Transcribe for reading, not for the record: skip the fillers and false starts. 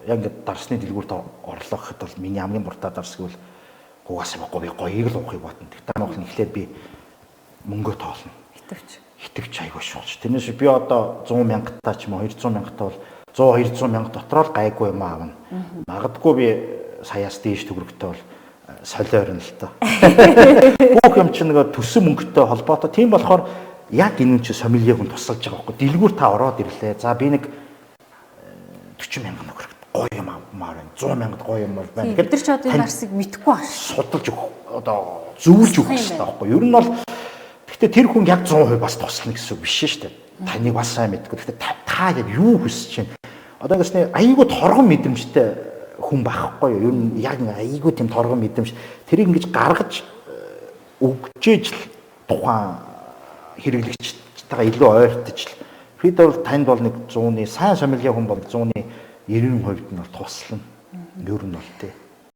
яг ингээд дарсны дэлгүүрт орлоо гэхэд бол миний хамгийн буртаа дарс гэвэл угаасаа би гоёыг л уухыг бодно. Тэгтээ мөн ихлээр би мөнгөө тоолно. Хитвч айгүй шуулж. Тэрнээс би одоо 100 мянгатаа ч юм уу 200 мянгатаа бол 100 200 мянга дотор л гайгүй юм аавна. Магадгүй би саяас дээш төгрөгтэй бол солиорно л тоо. Бүх юм чинь нэг төссөн мөнгөтэй холбоотой. Тийм болохоор яг энэ ч сомильег нь тусалж байгаа байхгүй. Дэлгүүр та ороод ирлээ. За би нэг 40 мянган төгрөг гоё юм аамаар 100 мянгад гоё юм бол байна. Тэгэхээр ч одоо энэ арсыг мэдхгүй байна. Судалж өгөх одоо зөвлөж өгөх хэрэгтэй байхгүй. Ер нь бол гэхдээ тэр хүн яг 100% бас туслана гэсэн үг биш шүү дээ. Таныг бас сайн мэдгүй. Гэхдээ та яг юу хүсэж байна? Одоо ингэснэ айгүй торгон мэдрэмжтэй хүн байхгүй юу? Ер нь яг айгүй тийм торгон мэдрэмж тэрийг ингэж гаргаж өгчээж л тухайн хэрэглэгчтэйгээ илүү ойртож л Фрид бол танд бол нэг 100-ны сайн сомилье хүн бол 100-ны 90% нь бол туслана. Ер нь бол тий.